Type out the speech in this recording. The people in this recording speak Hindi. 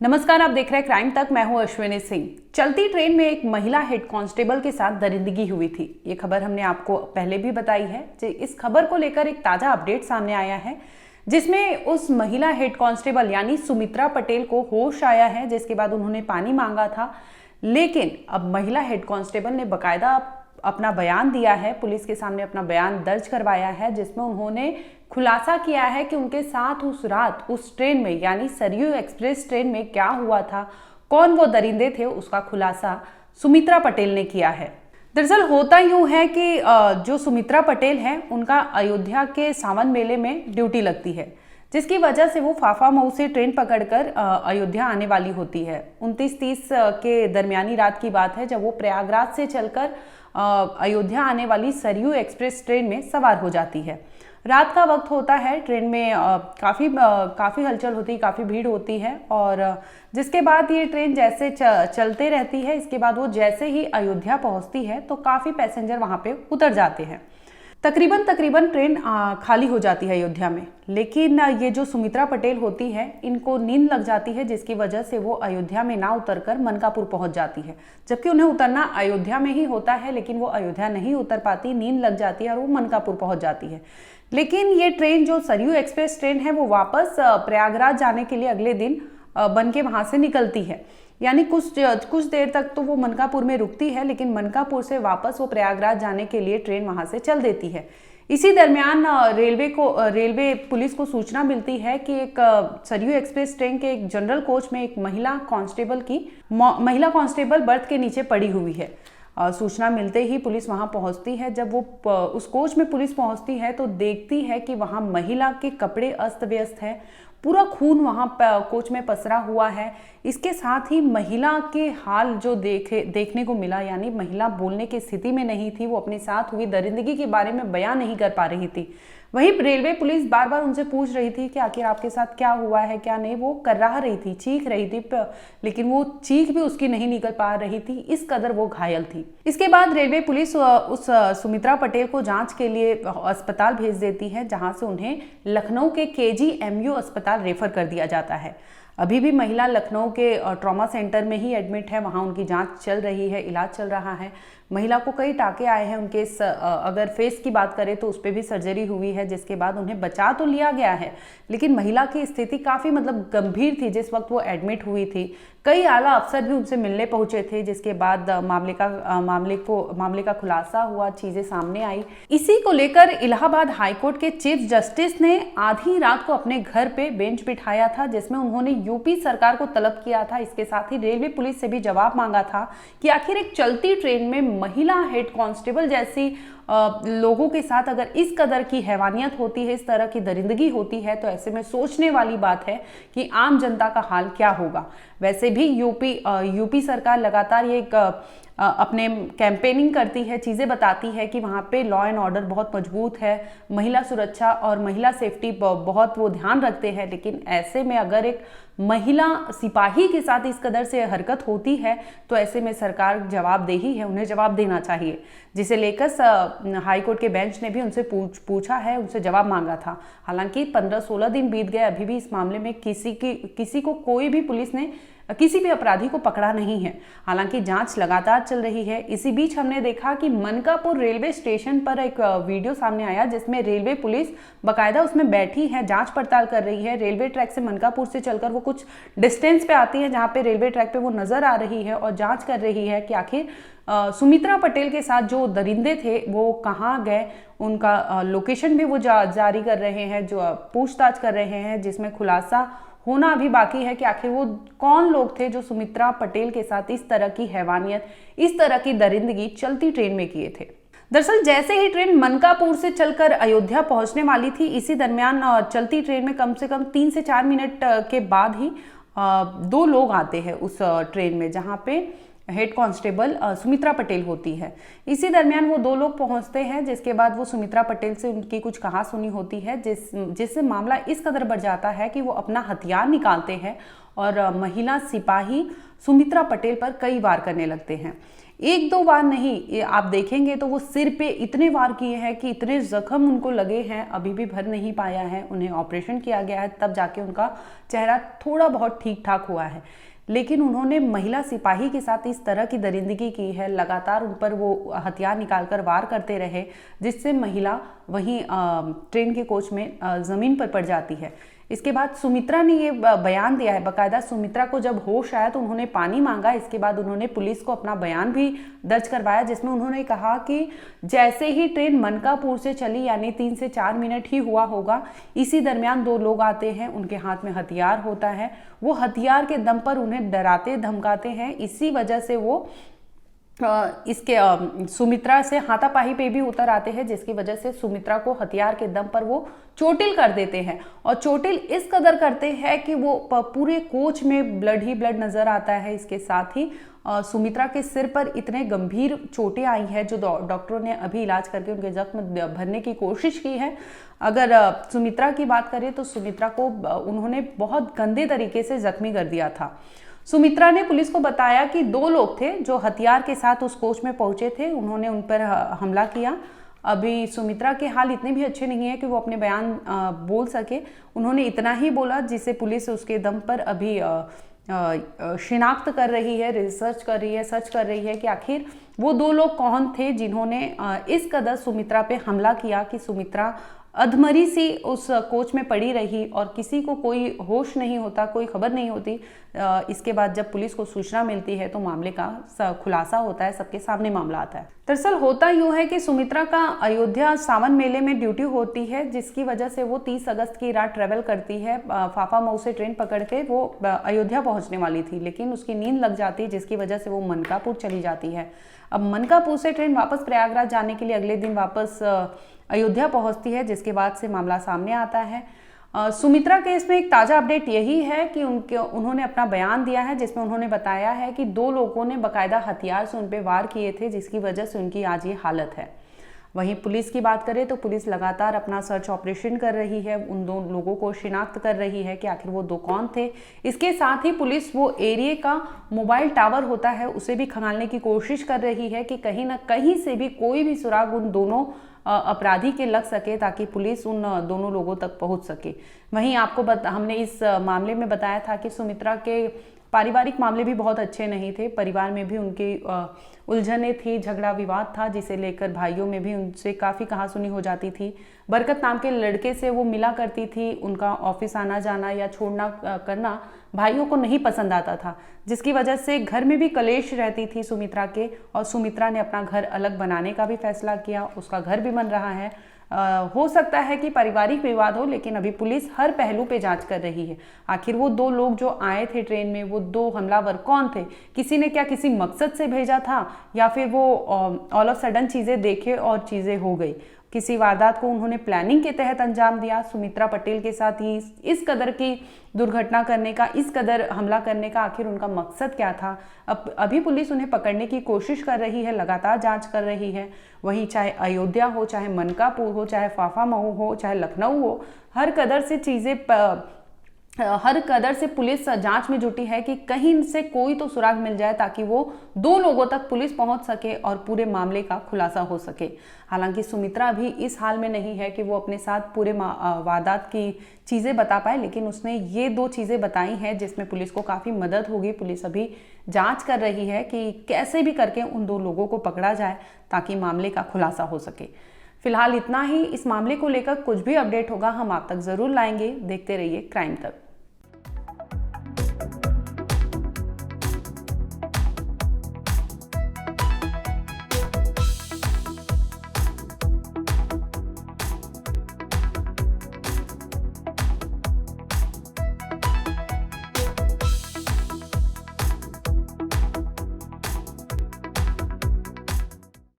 नमस्कार, आप देख रहे हैं क्राइम तक। मैं हूं अश्विनी सिंह। चलती ट्रेन में एक महिला हेड कांस्टेबल के साथ दरिंदगी हुई थी। ये खबर हमने आपको पहले भी बताई है। इस खबर को लेकर एक ताजा अपडेट सामने आया है, जिसमें उस महिला हेड कांस्टेबल यानी सुमित्रा पटेल को होश आया है, जिसके बाद उन्होंने पानी मांगा था। लेकिन अब महिला हेड कांस्टेबल ने बकायदा अपना बयान दिया है, पुलिस के सामने अपना बयान दर्ज करवाया है, जिसमें उन्होंने खुलासा किया है कि उनके साथ उस रात उस ट्रेन में यानी सरयू एक्सप्रेस ट्रेन में क्या हुआ था, कौन वो दरिंदे थे, उसका खुलासा सुमित्रा पटेल ने किया है। दरअसल होता यूं है कि जो सुमित्रा पटेल हैं, उनका अयोध्या के सावन मेले में ड्यूटी लगती है, जिसकी वजह से वो फाफा मऊ से ट्रेन पकड़कर अयोध्या आने वाली होती है। 29-30 के दरमियानी रात की बात है, जब वो प्रयागराज से चलकर अयोध्या आने वाली सरयू एक्सप्रेस ट्रेन में सवार हो जाती है। रात का वक्त होता है, ट्रेन में काफ़ी हलचल होती है, काफ़ी भीड़ होती है, और जिसके बाद ये ट्रेन जैसे चलते रहती है, इसके बाद वो जैसे ही अयोध्या पहुंचती है तो काफ़ी पैसेंजर वहां पे उतर जाते हैं। तकरीबन ट्रेन खाली हो जाती है अयोध्या में। लेकिन ये जो सुमित्रा पटेल होती है, इनको नींद लग जाती है, जिसकी वजह से वो अयोध्या में ना उतरकर मनकापुर पहुंच जाती है। जबकि उन्हें उतरना अयोध्या में ही होता है, लेकिन वो अयोध्या नहीं उतर पाती, नींद लग जाती है और वो मनकापुर पहुंच जाती है। लेकिन ये ट्रेन जो सरयू एक्सप्रेस ट्रेन है, वो वापस प्रयागराज जाने के लिए अगले दिन बन के वहां से निकलती है। यानी कुछ देर तक तो वो मनकापुर में रुकती है, लेकिन मनकापुर से वापस वो प्रयागराज जाने के लिए ट्रेन वहां से चल देती है। इसी दरमियान रेलवे पुलिस को सूचना मिलती है कि एक सरयू एक्सप्रेस ट्रेन के एक जनरल कोच में एक महिला कांस्टेबल बर्थ के नीचे पड़ी हुई है। सूचना मिलते ही पुलिस वहां पहुंचती है। जब वो उस कोच में पुलिस पहुंचती है तो देखती है कि वहां महिला के कपड़े अस्त व्यस्त है, पूरा खून वहां कोच में पसरा हुआ है। इसके साथ ही महिला के हाल जो देखने को मिला, यानी महिला बोलने की स्थिति में नहीं थी, वो अपने साथ हुई दरिंदगी के बारे में बयान नहीं कर पा रही थी। वहीं रेलवे पुलिस बार बार उनसे पूछ रही थी कि आखिर आपके साथ क्या हुआ है, क्या नहीं। वो कररा रही थी, चीख रही थी, लेकिन वो चीख भी उसकी नहीं निकल पा रही थी, इस कदर वो घायल थी। इसके बाद रेलवे पुलिस उस सुमित्रा पटेल को जांच के लिए अस्पताल भेज देती है, जहां से उन्हें लखनऊ के KGMU अस्पताल रेफर कर दिया जाता है। अभी भी महिला लखनऊ के ट्रॉमा सेंटर में ही एडमिट है, वहां उनकी जांच चल रही है, इलाज चल रहा है। महिला को कई टाके आए हैं, उनके अगर फेस की बात करें तो उस पर भी सर्जरी हुई है, जिसके बाद उन्हें बचा तो लिया गया है, लेकिन महिला की स्थिति काफ़ी गंभीर थी जिस वक्त वो एडमिट हुई थी। कई आला अफसर भी उनसे मिलने पहुंचे थे, जिसके बाद मामले का खुलासा हुआ, चीज़ें सामने आई। इसी को लेकर इलाहाबाद हाईकोर्ट के चीफ जस्टिस ने आधी रात को अपने घर पे बेंच बिठाया था, जिसमें उन्होंने यूपी सरकार को तलब किया था। इसके साथ ही रेलवे पुलिस से भी जवाब मांगा था कि आखिर एक चलती ट्रेन में महिला हेड कांस्टेबल जैसी लोगों के साथ अगर इस कदर की हैवानियत होती है, इस तरह की दरिंदगी होती है, तो ऐसे में सोचने वाली बात है कि आम जनता का हाल क्या होगा। वैसे भी यूपी सरकार लगातार ये अपने कैंपेनिंग करती है, चीज़ें बताती है कि वहाँ पे लॉ एंड ऑर्डर बहुत मजबूत है, महिला सुरक्षा और महिला सेफ्टी बहुत वो ध्यान रखते हैं। लेकिन ऐसे में अगर एक महिला सिपाही के साथ इस कदर से हरकत होती है, तो ऐसे में सरकार जवाबदेही है, उन्हें जवाब देना चाहिए, जिसे लेकर हाईकोर्ट के बेंच ने भी उनसे पूछा है, उनसे जवाब मांगा था। हालांकि 15-16 दिन बीत गए, अभी भी इस मामले में किसी को कोई भी पुलिस ने किसी भी अपराधी को पकड़ा नहीं है। हालांकि जांच लगातार चल रही है। इसी बीच हमने देखा कि मनकापुर रेलवे स्टेशन पर एक वीडियो सामने आया, जिसमें रेलवे पुलिस बकायदा उसमें बैठी है, जांच पड़ताल कर रही है। रेलवे ट्रैक से मनकापुर से चलकर वो कुछ डिस्टेंस पे आती है, जहां पे रेलवे ट्रैक पे वो नजर आ रही है और जांच कर रही है कि आखिर सुमित्रा पटेल के साथ जो दरिंदे थे वो कहाँ गए। उनका लोकेशन भी वो जारी कर रहे हैं, जो पूछताछ कर रहे हैं, जिसमें खुलासा होना अभी बाकी है कि आखिर वो कौन लोग थे जो सुमित्रा पटेल के साथ इस तरह की हैवानियत, इस तरह की दरिंदगी चलती ट्रेन में किए थे। दरअसल जैसे ही ट्रेन मनकापुर से चलकर अयोध्या पहुंचने वाली थी, इसी दरमियान चलती ट्रेन में कम से कम 3 से 4 मिनट के बाद ही 2 लोग आते हैं उस ट्रेन में, जहाँ पे हेड कांस्टेबल सुमित्रा पटेल होती है। इसी दरमियान वो 2 लोग पहुंचते हैं, जिसके बाद वो सुमित्रा पटेल से उनकी कुछ कहासुनी होती है, जिससे मामला इस कदर बढ़ जाता है कि वो अपना हथियार निकालते हैं और महिला सिपाही सुमित्रा पटेल पर कई वार करने लगते हैं। एक दो बार नहीं, आप देखेंगे तो वो सिर पे इतने वार किए हैं कि इतने जख्म उनको लगे हैं, अभी भी भर नहीं पाया है। उन्हें ऑपरेशन किया गया है, तब जाके उनका चेहरा थोड़ा बहुत ठीक ठाक हुआ है। लेकिन उन्होंने महिला सिपाही के साथ इस तरह की दरिंदगी की है, लगातार उन पर वो हथियार निकालकर वार करते रहे, जिससे महिला वहीं ट्रेन के कोच में ज़मीन पर पड़ जाती है। इसके बाद सुमित्रा ने ये बयान दिया है, बाकायदा सुमित्रा को जब होश आया तो उन्होंने पानी मांगा। इसके बाद उन्होंने पुलिस को अपना बयान भी दर्ज करवाया, जिसमें उन्होंने कहा कि जैसे ही ट्रेन मनकापुर से चली, यानी 3 से 4 मिनट ही हुआ होगा, इसी दरमियान 2 लोग आते हैं, उनके हाथ में हथियार होता है, वो हथियार के दम पर उन्हें डराते धमकाते हैं। इसी वजह से वो सुमित्रा से हाथापाई पे भी उतर आते हैं, जिसकी वजह से सुमित्रा को हथियार के दम पर वो चोटिल कर देते हैं। और चोटिल इस कदर करते हैं कि वो पूरे कोच में ब्लड ही ब्लड नजर आता है। इसके साथ ही सुमित्रा के सिर पर इतने गंभीर चोटें आई हैं, जो डॉक्टरों ने अभी इलाज करके उनके जख्म भरने की कोशिश की है। अगर सुमित्रा की बात करें तो सुमित्रा को उन्होंने बहुत गंदे तरीके से जख्मी कर दिया था। सुमित्रा ने पुलिस को बताया कि 2 लोग थे जो हथियार के साथ उस कोच में पहुंचे थे, उन्होंने उन पर हमला किया। अभी सुमित्रा के हाल इतने भी अच्छे नहीं है कि वो अपने बयान बोल सके। उन्होंने इतना ही बोला जिसे पुलिस उसके दम पर अभी शिनाख्त कर रही है, रिसर्च कर रही है, सर्च कर रही है कि आखिर वो 2 लोग कौन थे जिन्होंने इस कदर सुमित्रा पे हमला किया कि सुमित्रा अधमरी सी उस कोच में पड़ी रही और किसी को कोई होश नहीं होता, कोई खबर नहीं होती। इसके बाद जब पुलिस को सूचना मिलती है तो मामले का खुलासा होता है, सबके सामने मामला आता है। दरअसल होता यूँ है कि सुमित्रा का अयोध्या सावन मेले में ड्यूटी होती है, जिसकी वजह से वो 30 अगस्त की रात ट्रेवल करती है। फाफा मऊ से ट्रेन पकड़ के वो अयोध्या पहुंचने वाली थी, लेकिन उसकी नींद लग जाती है, जिसकी वजह से वो मनकापुर चली जाती है। अब मनकापुर से ट्रेन वापस प्रयागराज जाने के लिए अगले दिन वापस अयोध्या पहुंचती है, जिसके बाद से मामला सामने आता है। सुमित्रा केस में एक ताज़ा अपडेट यही है कि उन्होंने अपना बयान दिया है, जिसमें उन्होंने बताया है कि 2 लोगों ने बाकायदा हथियार से उन पर वार किए थे, जिसकी वजह से उनकी आज ये हालत है। वहीं पुलिस की बात करें तो पुलिस लगातार अपना सर्च ऑपरेशन कर रही है, उन 2 लोगों को शिनाख्त कर रही है कि आखिर वो 2 कौन थे। इसके साथ ही पुलिस वो एरिया का मोबाइल टावर होता है उसे भी खंगालने की कोशिश कर रही है कि कहीं ना कहीं से भी कोई भी सुराग उन दोनों अपराधी के लग सके, ताकि पुलिस उन दोनों लोगों तक पहुंच सके। वहीं आपको हमने इस मामले में बताया था कि सुमित्रा के पारिवारिक मामले भी बहुत अच्छे नहीं थे, परिवार में भी उनकी उलझने थी, झगड़ा विवाद था, जिसे लेकर भाइयों में भी उनसे काफ़ी कहासुनी हो जाती थी। बरकत नाम के लड़के से वो मिला करती थी, उनका ऑफिस आना जाना या छोड़ना करना भाइयों को नहीं पसंद आता था, जिसकी वजह से घर में भी कलेश रहती थी सुमित्रा के। और सुमित्रा ने अपना घर अलग बनाने का भी फैसला किया, उसका घर भी बन रहा है। हो सकता है कि पारिवारिक विवाद हो, लेकिन अभी पुलिस हर पहलू पे जांच कर रही है। आखिर वो 2 लोग जो आए थे ट्रेन में, वो 2 हमलावर कौन थे? किसी ने क्या किसी मकसद से भेजा था, या फिर वो ऑल ऑफ सडन चीज़ें देखे और चीज़ें हो गई? किसी वारदात को उन्होंने प्लानिंग के तहत अंजाम दिया? सुमित्रा पटेल के साथ ही इस कदर की दुर्घटना करने का, इस कदर हमला करने का आखिर उनका मकसद क्या था? अब अभी पुलिस उन्हें पकड़ने की कोशिश कर रही है, लगातार जांच कर रही है। वहीं चाहे अयोध्या हो, चाहे मनकापुर हो, चाहे फाफा मऊ हो, चाहे लखनऊ हो, हर कदर से पुलिस जांच में जुटी है कि कहीं से कोई तो सुराग मिल जाए, ताकि वो 2 लोगों तक पुलिस पहुंच सके और पूरे मामले का खुलासा हो सके। हालांकि सुमित्रा भी इस हाल में नहीं है कि वो अपने साथ पूरे वारदात की चीज़ें बता पाए, लेकिन उसने ये 2 चीज़ें बताई हैं जिसमें पुलिस को काफ़ी मदद होगी। पुलिस अभी जांच कर रही है कि कैसे भी करके उन 2 लोगों को पकड़ा जाए, ताकि मामले का खुलासा हो सके। फिलहाल इतना ही। इस मामले को लेकर कुछ भी अपडेट होगा हम आप तक ज़रूर लाएंगे। देखते रहिए क्राइम तक।